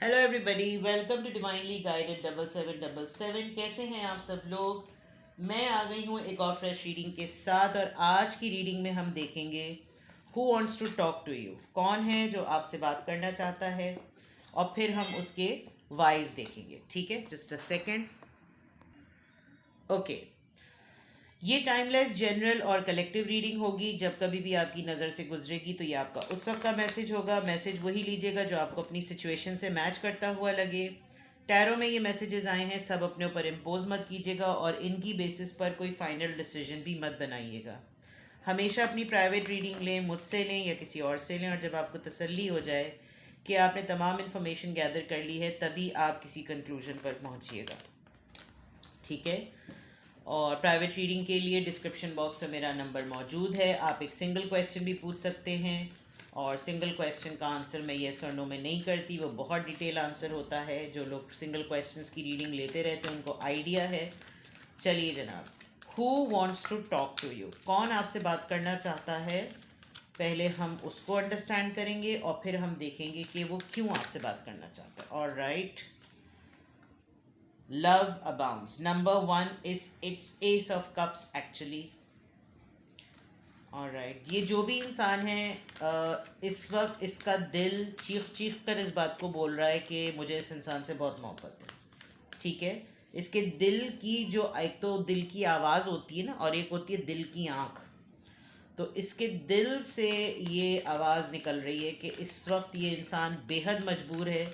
Hello everybody, welcome to divinely guided 7777। कैसे हैं आप सब लोग। मैं आ गई हूँ एक और फ्रेश रीडिंग के साथ, और आज की रीडिंग में हम देखेंगे who wants to talk to you. कौन है जो आपसे बात करना चाहता है, और फिर हम उसके वाइज देखेंगे। ठीक है, जस्ट अ सेकेंड। ओके, ये टाइमलेस जनरल और कलेक्टिव रीडिंग होगी। जब कभी भी आपकी नज़र से गुजरेगी तो ये आपका उस वक्त का मैसेज होगा। मैसेज वही लीजिएगा जो आपको अपनी सिचुएशन से मैच करता हुआ लगे। टैरो में ये मैसेजेस आए हैं, सब अपने ऊपर इम्पोज मत कीजिएगा, और इनकी बेसिस पर कोई फाइनल डिसीजन भी मत बनाइएगा। हमेशा अपनी प्राइवेट रीडिंग लें, मुझसे लें या किसी और से लें, और जब आपको तसल्ली हो जाए कि आपने तमाम इन्फॉर्मेशन गैदर कर ली है, तभी आप किसी कंक्लूजन पर पहुंचिएगा। ठीक है। और प्राइवेट रीडिंग के लिए डिस्क्रिप्शन बॉक्स में मेरा नंबर मौजूद है। आप एक सिंगल क्वेश्चन भी पूछ सकते हैं, और सिंगल क्वेश्चन का आंसर मैं येस और नो में नहीं करती, वो बहुत डिटेल आंसर होता है। जो लोग सिंगल क्वेश्चंस की रीडिंग लेते रहते हैं उनको आइडिया है। चलिए जनाब, who wants to talk to you, कौन आपसे बात करना चाहता है, पहले हम उसको अंडरस्टैंड करेंगे और फिर हम देखेंगे कि वो क्यों आपसे बात करना चाहता है। Alright, love abounds. Number one is its ace of cups actually. Alright, ये जो भी इंसान है इस वक्त इसका दिल चीख चीख कर इस बात को बोल रहा है कि मुझे इस इंसान से बहुत मोहब्बत है। ठीक है, इसके दिल की जो, एक तो दिल की आवाज़ होती है ना, और एक होती है दिल की आँख। तो इसके दिल से ये आवाज़ निकल रही है कि इस वक्त ये इंसान बेहद मजबूर है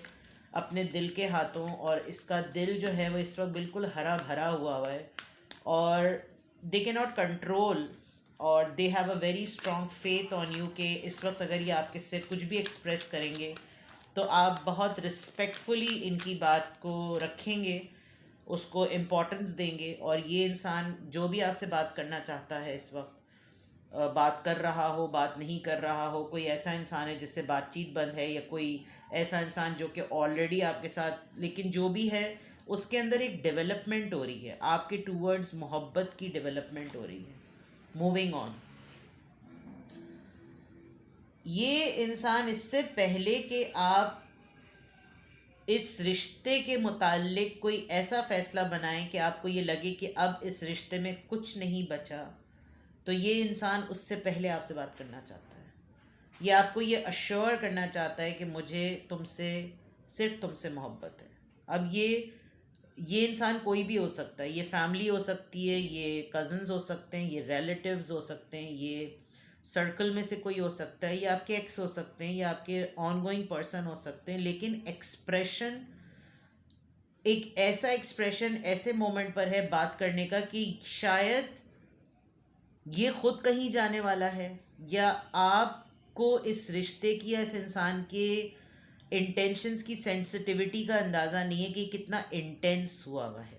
अपने दिल के हाथों, और इसका दिल जो है वो इस वक्त बिल्कुल हरा भरा हुआ है, और दे के नॉट कंट्रोल, और they have a very strong faith on you कि इस वक्त अगर ये आपके से कुछ भी एक्सप्रेस करेंगे तो आप बहुत रिस्पेक्टफुली इनकी बात को रखेंगे, उसको इम्पोर्टेंस देंगे। और ये इंसान जो भी आपसे बात करना चाहता है इस वक्त, बात कर रहा हो, बात नहीं कर रहा हो, कोई ऐसा इंसान है जिससे बातचीत बंद है, या कोई ऐसा इंसान जो कि ऑलरेडी आपके साथ, लेकिन जो भी है उसके अंदर एक डेवलपमेंट हो रही है, आपके टूवर्ड्स मोहब्बत की डेवलपमेंट हो रही है। मूविंग ऑन, ये इंसान इससे पहले कि आप इस रिश्ते के मुताल्लिक कोई ऐसा फ़ैसला बनाएं कि आपको ये लगे कि अब इस रिश्ते में कुछ नहीं बचा, तो ये इंसान उससे पहले आपसे बात करना चाहता है। ये आपको ये अश्योर करना चाहता है कि मुझे तुमसे, सिर्फ तुमसे मोहब्बत है। अब ये इंसान कोई भी हो सकता है, ये फैमिली हो सकती है, ये कज़न्स हो सकते हैं, ये रिलेटिव्स हो सकते हैं, ये सर्कल में से कोई हो सकता है, या आपके एक्स हो सकते हैं, या आपके ऑनगोइंग पर्सन हो सकते हैं। लेकिन एक्सप्रेशन, एक ऐसा एक्सप्रेशन ऐसे मोमेंट पर है बात करने का कि शायद ये खुद कहीं जाने वाला है, या आपको इस रिश्ते की या इस इंसान के इंटेंशंस की सेंसिटिविटी का अंदाज़ा नहीं है कि कितना इंटेंस हुआ हुआ है।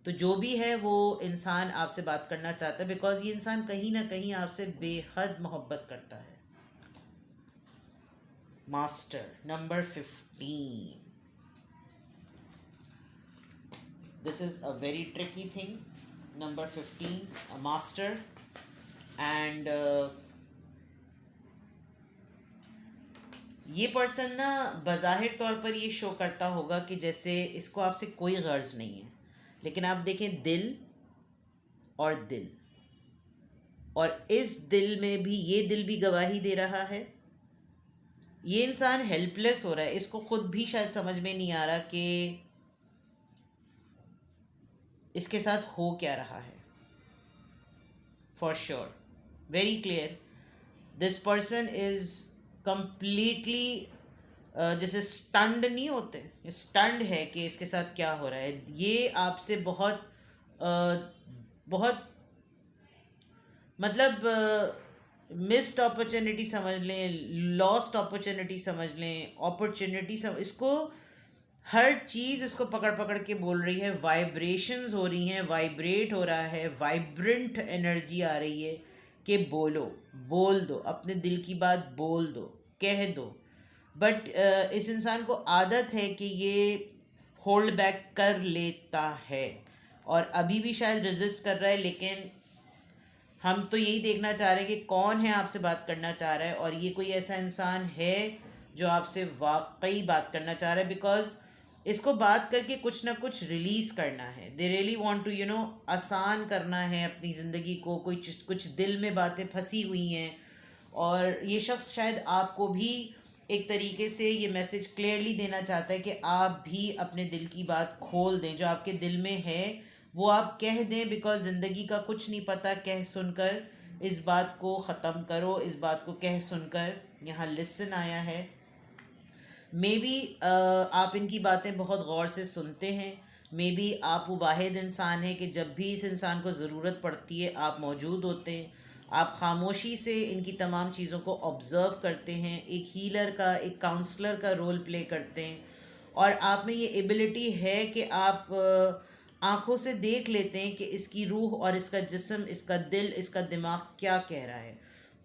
तो जो भी है वो इंसान आपसे बात करना चाहता है, बिकॉज ये इंसान कहीं ना कहीं आपसे बेहद मोहब्बत करता है। Master number 15, this is a very tricky thing. Number 15, a master, and ये पर्सन ना बज़ाहिर तौर पर ये शो करता होगा कि जैसे इसको आपसे कोई गर्ज नहीं है, लेकिन आप देखें दिल और दिल, और इस दिल में भी, ये दिल भी गवाही दे रहा है। ये इंसान हेल्पलेस हो रहा है, इसको खुद भी शायद समझ में नहीं आ रहा कि इसके साथ हो क्या रहा है। For sure, very clear, this person is completely, जैसे स्टंड नहीं होते, स्टंड है कि इसके साथ क्या हो रहा है। ये आपसे बहुत बहुत, मतलब मिस्ड अपॉर्चुनिटी समझ लें, लॉस्ट अपॉर्चुनिटी समझ लें, अपॉर्चुनिटी इसको हर चीज़ इसको पकड़ पकड़ के बोल रही है। वाइब्रेशंस हो रही हैं, वाइब्रेट हो रहा है, वाइब्रेंट एनर्जी आ रही है कि बोलो, बोल दो, अपने दिल की बात बोल दो, कह दो। बट इस इंसान को आदत है कि ये होल्ड बैक कर लेता है, और अभी भी शायद रेजिस्ट कर रहा है। लेकिन हम तो यही देखना चाह रहे हैं कि कौन है आपसे बात करना चाह रहा है, और ये कोई ऐसा इंसान है जो आपसे वाकई बात करना चाह रहा है, बिकॉज इसको बात करके कुछ ना कुछ रिलीज करना है. दे रियली वांट टू आसान करना है अपनी ज़िंदगी को. कुछ कुछ दिल में बातें फंसी हुई हैं, और ये शख्स शायद आपको भी एक तरीके से ये मैसेज क्लियरली देना चाहता है कि आप भी अपने दिल की बात खोल दें. जो आपके दिल में है वो आप कह दें, बिकॉज ज़िंदगी का कुछ नहीं पता. कह सुनकर इस बात को ख़त्म करो. इस बात को कह सुनकर यहाँ लिसन आया है. मे बी आप इनकी बातें बहुत गौर से सुनते हैं. मे बी आप वो वाहिद इंसान हैं कि जब भी इस इंसान को ज़रूरत पड़ती है आप मौजूद होते हैं. आप खामोशी से इनकी तमाम चीज़ों को ऑब्ज़र्व करते हैं. एक हीलर का, एक काउंसलर का रोल प्ले करते हैं. और आप में ये एबिलिटी है कि आप आँखों से देख लेते हैं कि इसकी रूह और इसका जिस्म, इसका दिल, इसका दिमाग क्या कह रहा है.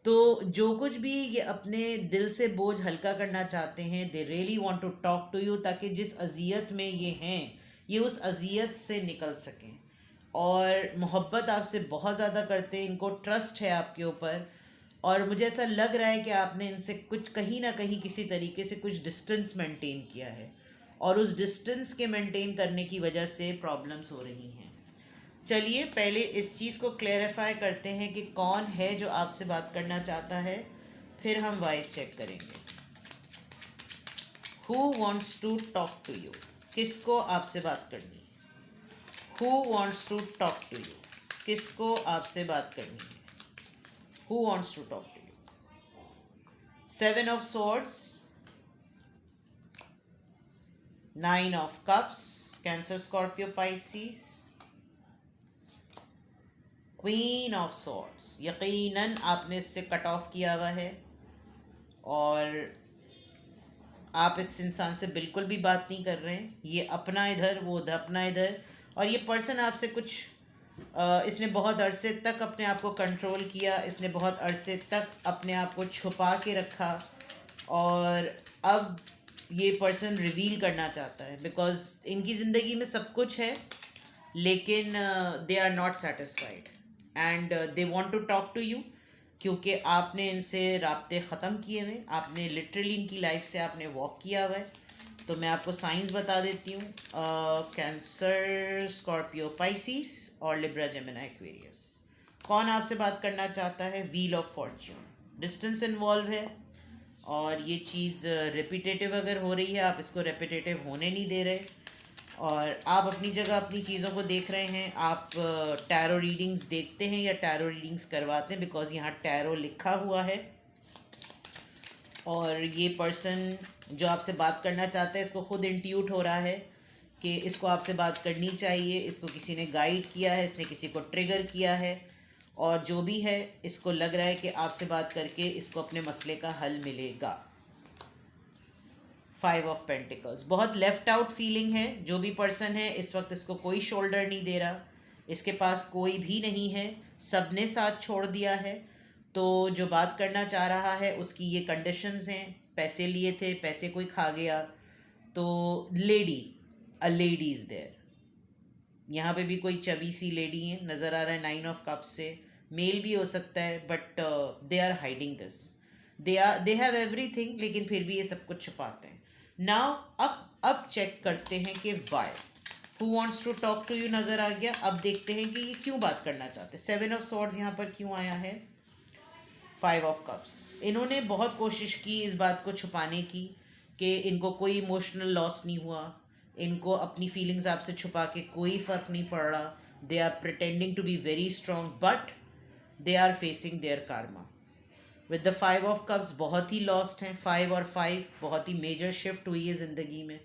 तो जो कुछ भी ये अपने दिल से बोझ हल्का करना चाहते हैं, they really want to talk to you, ताकि जिस अजियत में ये हैं ये उस अजियत से निकल सकें. और मोहब्बत आपसे बहुत ज़्यादा करते हैं. इनको ट्रस्ट है आपके ऊपर. और मुझे ऐसा लग रहा है कि आपने इनसे कुछ कहीं ना कहीं किसी तरीके से कुछ डिस्टेंस मेंटेन किया है, और उस डिस्टेंस के मेंटेन करने की वजह से प्रॉब्लम्स हो रही हैं. चलिए पहले इस चीज़ को क्लेरिफाई करते हैं कि कौन है जो आपसे बात करना चाहता है, फिर हम वॉइस चेक करेंगे. Who wants to talk to you? किसको आपसे बात करनी है? Who wants to talk to you? किसको आपसे बात करनी है? Who wants to talk to you? 7 of swords, 9 of cups, Cancer, Scorpio, Pisces, queen of swords. यकीनन आपने इससे कट ऑफ किया हुआ है, और आप इस इंसान से बिल्कुल भी बात नहीं कर रहे हैं. ये अपना इधर, वो उधर, अपना इधर. और ये पर्सन आपसे कुछ इसने बहुत अरसे तक अपने आप को कंट्रोल किया. इसने बहुत अरसे तक अपने आप को छुपा के रखा, और अब ये पर्सन रिवील करना चाहता है, बिकॉज इनकी ज़िंदगी में सब कुछ है, लेकिन they are not satisfied and they want to talk to you. क्योंकि आपने इनसे राब्ते ख़त्म किए हुए. आपने लिटरली इनकी लाइफ से आपने वॉक किया हुआ है. तो मैं आपको साइंस बता देती हूँ. कैंसर, स्कॉर्पियो, पाइसिस और लिब्रा, जेमिनी, एक्वेरियस. कौन आपसे बात करना चाहता है? Wheel of Fortune. Distance involve है, और ये चीज़ रेपिटेटिव अगर हो रही है, आप इसको रेपिटेटिव होने नहीं दे रहे, और आप अपनी जगह अपनी चीज़ों को देख रहे हैं. आप टैरो रीडिंग्स देखते हैं या टैरो रीडिंग्स करवाते हैं, बिकॉज यहाँ टैरो लिखा हुआ है. और ये पर्सन जो आपसे बात करना चाहता है, इसको खुद इंट्यूट हो रहा है कि इसको आपसे बात करनी चाहिए. इसको किसी ने गाइड किया है, इसने किसी को ट्रिगर किया है, और जो भी है इसको लग रहा है कि आपसे बात करके इसको अपने मसले का हल मिलेगा. 5 ऑफ पेंटिकल्स. बहुत लेफ्ट आउट फीलिंग है. जो भी पर्सन है इस वक्त इसको कोई शोल्डर नहीं दे रहा. इसके पास कोई भी नहीं है. सब ने साथ छोड़ दिया है. तो जो बात करना चाह रहा है उसकी ये कंडीशंस हैं. पैसे लिए थे, पैसे कोई खा गया. तो lady, a lady is there. यहाँ पे भी कोई चबी सी लेडी है, नज़र आ रहा है 9 ऑफ कप्स से. मेल भी हो सकता है, but they are hiding this. They have everything, लेकिन फिर भी ये सब कुछ छुपाते हैं. नाउ अब चेक करते हैं कि why. Who wants to talk to you नज़र आ गया. अब देखते हैं कि ये क्यों बात करना चाहते हैं. 7 ऑफ सॉर्ड्स यहाँ पर क्यों आया है. 5 ऑफ कप्स. इन्होंने बहुत कोशिश की इस बात को छुपाने की कि इनको कोई इमोशनल लॉस नहीं हुआ. इनको अपनी फीलिंग्स आपसे छुपा के कोई फ़र्क नहीं पड़ रहा. They are pretending to be very strong, but they are facing their karma. With the 5 of cups बहुत ही लॉस्ट हैं. 5 और 5 बहुत ही मेजर शिफ्ट हुई है ज़िंदगी में,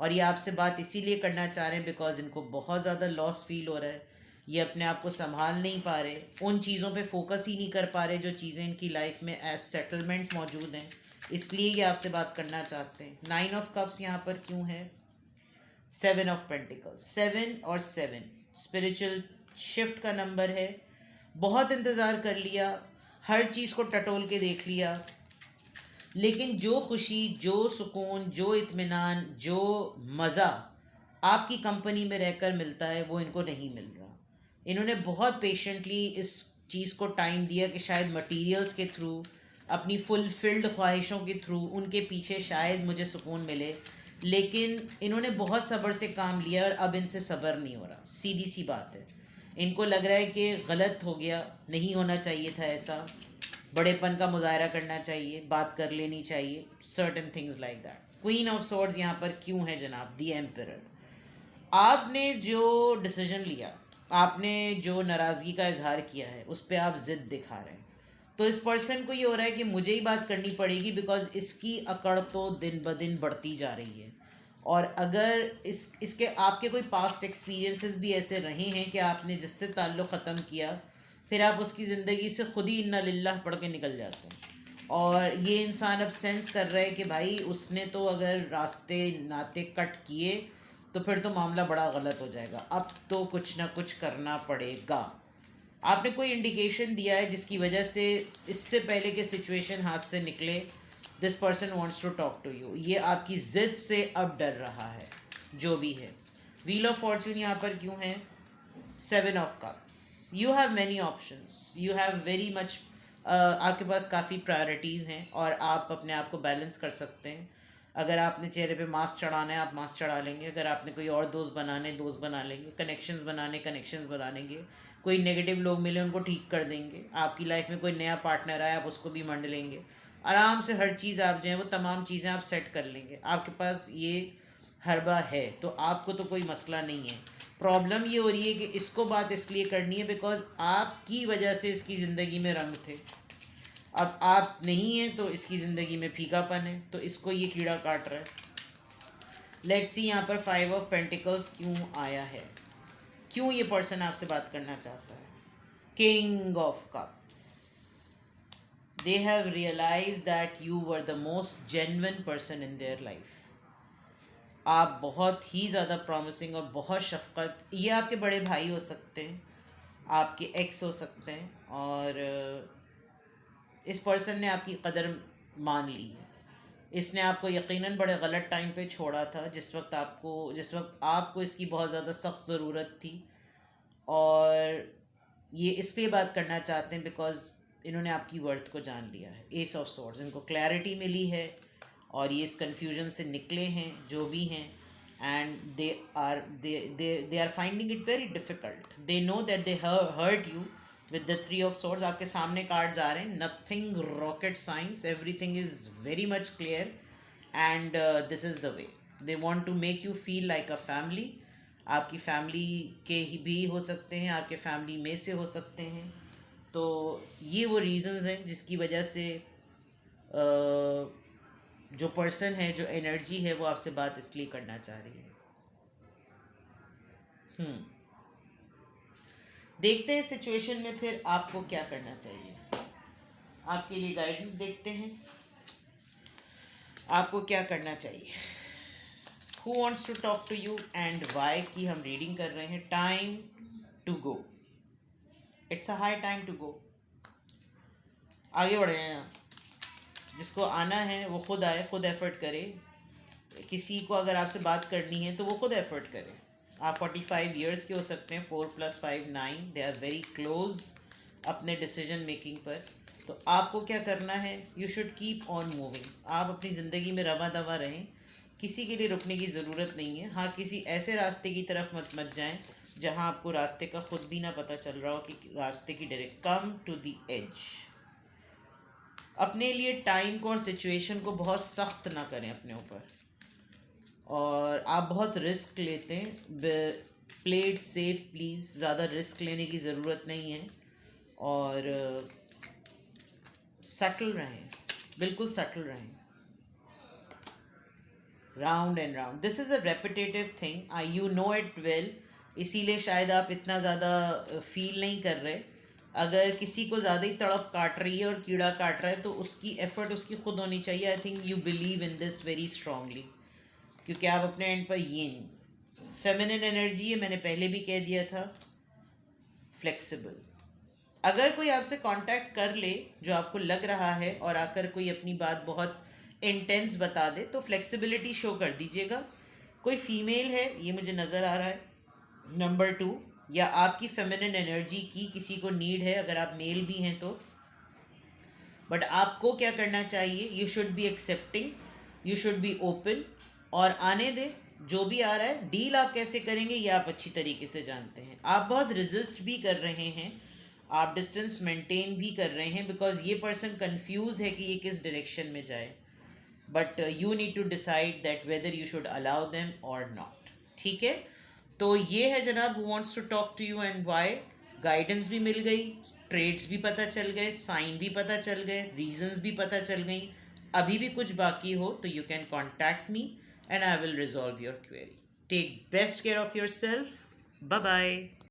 और ये आपसे बात इसीलिए करना चाह रहे हैं बिकॉज इनको बहुत ज़्यादा लॉस फील हो रहा है. ये अपने आप को संभाल नहीं पा रहे, उन चीज़ों पे फोकस ही नहीं कर पा रहे जो चीज़ें इनकी लाइफ में एज सेटलमेंट मौजूद हैं. इसलिए ये आपसे बात करना चाहते हैं. 9 ऑफ कप्स यहाँ पर क्यों है. 7 ऑफ पेंटिकल्स. 7 और 7 स्पिरिचुअल शिफ्ट का नंबर है. बहुत इंतज़ार कर लिया, हर चीज़ को टटोल के देख लिया, लेकिन जो खुशी, जो सुकून, जो इत्मीनान, जो मज़ा आपकी कंपनी में रहकर मिलता है वो इनको नहीं मिल रहा. इन्होंने बहुत पेशेंटली इस चीज़ को टाइम दिया कि शायद मटेरियल्स के थ्रू अपनी फुलफिल्ड ख्वाहिशों के थ्रू उनके पीछे शायद मुझे सुकून मिले, लेकिन इन्होंने बहुत सब्र से काम लिया और अब इनसे सब्र नहीं हो रहा। सीधी सी बात है, इनको लग रहा है कि गलत हो गया, नहीं होना चाहिए था ऐसा, बड़ेपन का मुजाहरा करना चाहिए, बात कर लेनी चाहिए, certain things like that. Queen of swords यहाँ पर क्यों है जनाब? दी एम्परर। आपने जो डिसीजन लिया, आपने जो नाराज़गी का इजहार किया है, उस पर आप ज़िद दिखा रहे हैं, तो इस पर्सन को ये हो रहा है कि मुझे ही बात करनी पड़ेगी, बिकॉज इसकी अकड़ तो दिन ब दिन बढ़ती जा रही है। और अगर इसके आपके कोई पास्ट एक्सपीरियंसेस भी ऐसे रहे हैं कि आपने जिससे ताल्लुक़ ख़त्म किया, फिर आप उसकी ज़िंदगी से खुद ही इन्ना लिल्लाह पढ़ के निकल जाते हैं। और ये इंसान अब सेंस कर रहा है कि भाई उसने तो अगर रास्ते नाते कट किए तो फिर तो मामला बड़ा गलत हो जाएगा, अब तो कुछ ना कुछ करना पड़ेगा। आपने कोई इंडिकेशन दिया है जिसकी वजह से इससे पहले के सिचुएशन हाथ से निकले, this person wants to talk to you, ये आपकी ज़िद से अब डर रहा है, जो भी है। व्हील ऑफ फॉर्चून यहाँ पर क्यों है? 7 of cups. You have many options, you have very much, आपके पास काफ़ी प्रायोरिटीज़ हैं और आप अपने आप को बैलेंस कर सकते हैं। अगर आपने चेहरे पे मास्क चढ़ाना है, आप मास्क चढ़ा लेंगे। अगर आपने कोई और दोस्त बनाने, दोस्त बना लेंगे। कनेक्शंस बनाने, कनेक्शंस बना लेंगे। कोई नेगेटिव लोग मिले, उनको ठीक कर देंगे। आपकी लाइफ में कोई नया पार्टनर आया, आप उसको भी मंड लेंगे। आराम से हर चीज़ आप जो है वो तमाम चीज़ें आप सेट कर लेंगे। आपके पास ये हरबा है, तो आपको तो कोई मसला नहीं है। प्रॉब्लम ये हो रही है कि इसको बात इसलिए करनी है बिकॉज आपकी वजह से इसकी ज़िंदगी में रंग थे। अब आप नहीं हैं तो इसकी ज़िंदगी में फीकापन है, तो इसको ये कीड़ा काट रहा है। लेट्स सी यहाँ पर 5 ऑफ पेंटिकल्स क्यों आया है, क्यों ये पर्सन आपसे बात करना चाहता है? King of cups. They have realise that you were the most genuine person in their life. आप बहुत ही ज़्यादा प्रॉमिसिंग और बहुत शफकत, ये आपके बड़े भाई हो सकते हैं, आपके एक्स हो सकते हैं, और इस पर्सन ने आपकी कदर मान ली है। इसने आपको यकीनन बड़े गलत टाइम पे छोड़ा था, जिस वक्त आपको इसकी बहुत ज़्यादा सख्त ज़रूरत थी। और ये इसलिए बात करना चाहते हैं बिकॉज इन्होंने आपकी वर्थ को जान लिया है। एस ऑफ सोर्ड्स, इनको क्लैरिटी मिली है और ये इस कन्फ्यूजन से निकले हैं जो भी हैं। And they are finding it very difficult. They know that they hurt you with the 3 of swords. आपके सामने कार्ड्स आ रहे हैं, nothing rocket science, everything is very much clear and this is the way. They want to make you feel like a family. आपकी family के ही भी हो सकते हैं, आपके फैमिली में से हो सकते हैं। तो ये वो रीज़न्स हैं जिसकी वजह से जो पर्सन है, जो एनर्जी है, वो आपसे बात इसलिए करना चाह रही है। देखते हैं सिचुएशन में फिर आपको क्या करना चाहिए। आपके लिए गाइडेंस देखते हैं, आपको क्या करना चाहिए। Who wants to talk to you and why की हम रीडिंग कर रहे हैं। Time to go, it's a high time to go. आगे बढ़े हैं, जिसको आना है वो खुद आए, खुद एफर्ट करे। किसी को अगर आपसे बात करनी है तो वो खुद एफर्ट करे। आप 45 ईयर्स के हो सकते हैं, 4 + 5 9, दे आर वेरी क्लोज अपने डिसीजन मेकिंग पर। तो आपको क्या करना है, you should keep on moving. आप अपनी ज़िंदगी में रवा दवा रहें, किसी के लिए रुकने की ज़रूरत नहीं है। हाँ, किसी ऐसे रास्ते की तरफ मत जाएं जहाँ आपको रास्ते का खुद भी ना पता चल रहा हो कि रास्ते की direct. Come to the edge. अपने लिए टाइम को और सिचुएशन को बहुत सख्त ना करें अपने ऊपर। और आप बहुत रिस्क लेते हैं, प्ले इट सेफ प्लीज़। ज़्यादा रिस्क लेने की ज़रूरत नहीं है। और सटल रहें, बिल्कुल सटल रहें। Round and round, this is a repetitive thing, I you know it well, इसीलिए शायद आप इतना ज़्यादा फील नहीं कर रहे। अगर किसी को ज़्यादा ही तड़प काट रही है और कीड़ा काट रहा है तो उसकी एफर्ट उसकी खुद होनी चाहिए। I think you believe in this very strongly, क्योंकि आप अपने एंड पर ये नहीं। फेमिनिन एनर्जी है, मैंने पहले भी कह दिया था। फ्लेक्सिबल, अगर कोई आपसे कांटेक्ट कर ले जो आपको लग रहा है और आकर कोई अपनी बात बहुत इंटेंस बता दे, तो फ्लेक्सिबिलिटी शो कर दीजिएगा। कोई फीमेल है, ये मुझे नज़र आ रहा है। नंबर 2, या आपकी फेमिनिन एनर्जी की किसी को नीड है, अगर आप मेल भी हैं तो बट आपको क्या करना चाहिए, you should be accepting, you should be open, और आने दे जो भी आ रहा है। डील आप कैसे करेंगे ये आप अच्छी तरीके से जानते हैं। आप बहुत रिजिस्ट भी कर रहे हैं, आप डिस्टेंस मेंटेन भी कर रहे हैं, बिकॉज ये पर्सन कंफ्यूज है कि ये किस डायरेक्शन में जाए, but you need to decide that whether you should allow them or not. ठीक है, तो ये है जनाब who wants to talk to you and why. Guidance भी मिल गई, ट्रेड्स भी पता चल गए, साइन भी पता चल गए, रीजंस भी पता चल गई। अभी भी कुछ बाकी हो तो you can contact me and I will resolve your query. Take best care of your self. Bye bye.